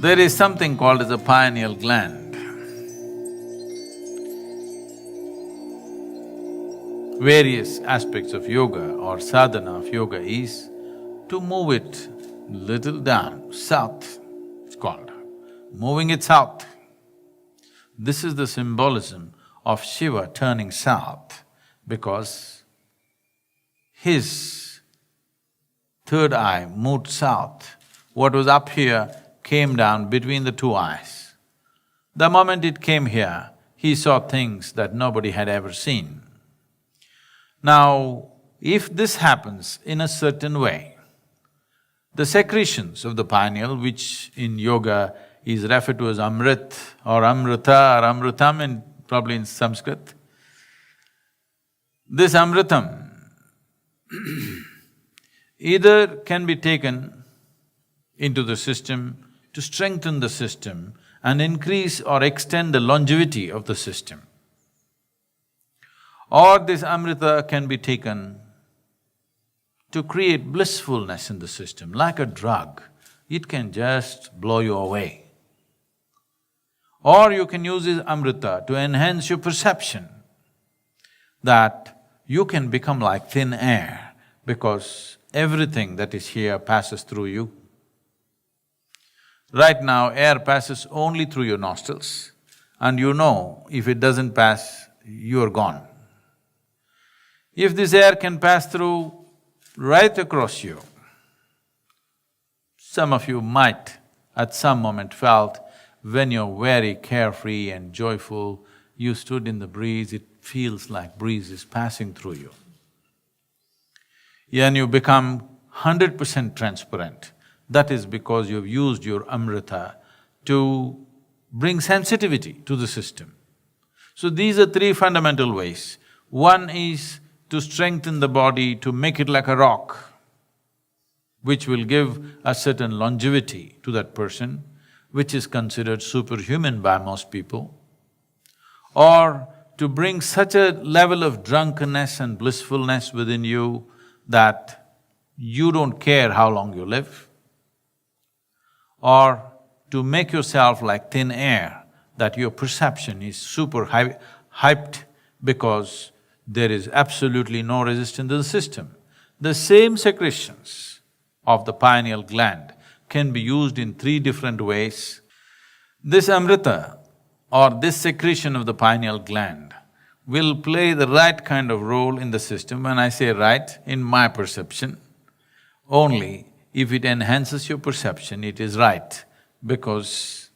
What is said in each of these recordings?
There is something called as a pineal gland. Various aspects of yoga or sadhana of yoga is to move it little down, south, it's called, moving it south. This is the symbolism of Shiva turning south because his third eye moved south. What was up here came down between the two eyes. The moment it came here, he saw things that nobody had ever seen. Now, if this happens in a certain way, the secretions of the pineal, which in yoga is referred to as amrit or amrita or amritam probably in Sanskrit, this amritam either can be taken into the system to strengthen the system and increase or extend the longevity of the system. Or this amrita can be taken to create blissfulness in the system, like a drug. It can just blow you away. Or you can use this amrita to enhance your perception that you can become like thin air because everything that is here passes through you. Right now, air passes only through your nostrils and you know if it doesn't pass, you're gone. If this air can pass through right across you, some of you might at some moment felt when you're very carefree and joyful, you stood in the breeze, it feels like breeze is passing through you. And you become 100% transparent. That is because you've used your amrita to bring sensitivity to the system. So these are three fundamental ways. One is to strengthen the body, to make it like a rock, which will give a certain longevity to that person, which is considered superhuman by most people, or to bring such a level of drunkenness and blissfulness within you that you don't care how long you live, or to make yourself like thin air, that your perception is super hyped because there is absolutely no resistance to the system. The same secretions of the pineal gland can be used in three different ways. This amrita or this secretion of the pineal gland will play the right kind of role in the system. When I say right, in my perception, only if it enhances your perception, it is right, because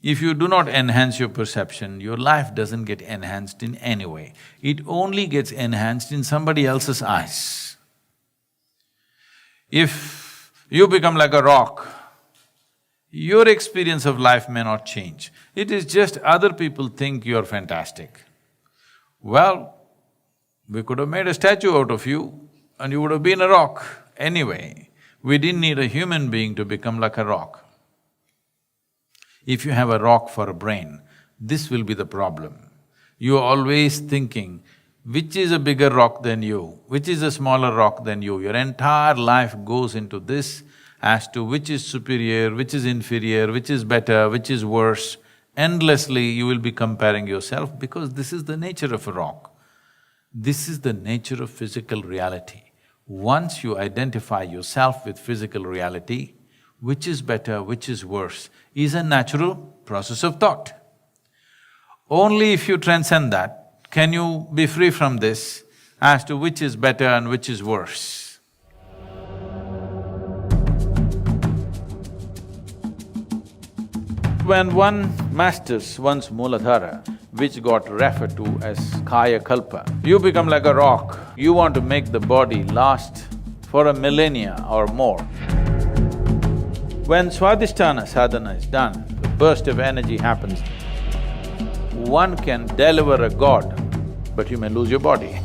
if you do not enhance your perception, your life doesn't get enhanced in any way. It only gets enhanced in somebody else's eyes. If you become like a rock, your experience of life may not change. It is just other people think you're fantastic. Well, we could have made a statue out of you and you would have been a rock. Anyway, we didn't need a human being to become like a rock. If you have a rock for a brain, this will be the problem. You're always thinking, which is a bigger rock than you, which is a smaller rock than you. Your entire life goes into this as to which is superior, which is inferior, which is better, which is worse. Endlessly you will be comparing yourself because this is the nature of a rock. This is the nature of physical reality. Once you identify yourself with physical reality, which is better, which is worse, is a natural process of thought. Only if you transcend that, can you be free from this as to which is better and which is worse. When one masters one's Mooladhara, which got referred to as Kaya Kalpa, you become like a rock. You want to make the body last for a millennia or more. When Swadhisthana sadhana is done, the burst of energy happens. One can deliver a god, but you may lose your body.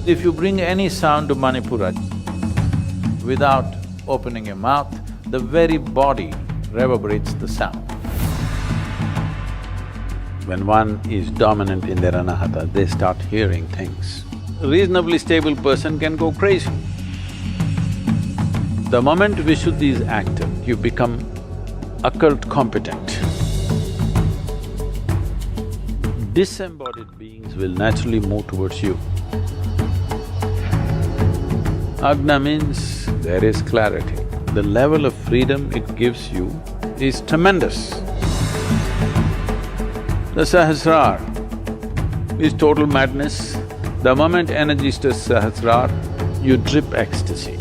If you bring any sound to Manipura without opening your mouth, the very body reverberates the sound. When one is dominant in their anahata, they start hearing things. A reasonably stable person can go crazy. The moment Vishuddhi is active, you become occult competent. Disembodied beings will naturally move towards you. Agna means there is clarity. The level of freedom it gives you is tremendous. The Sahasrar is total madness. The moment energy stirs Sahasrar, you drip ecstasy.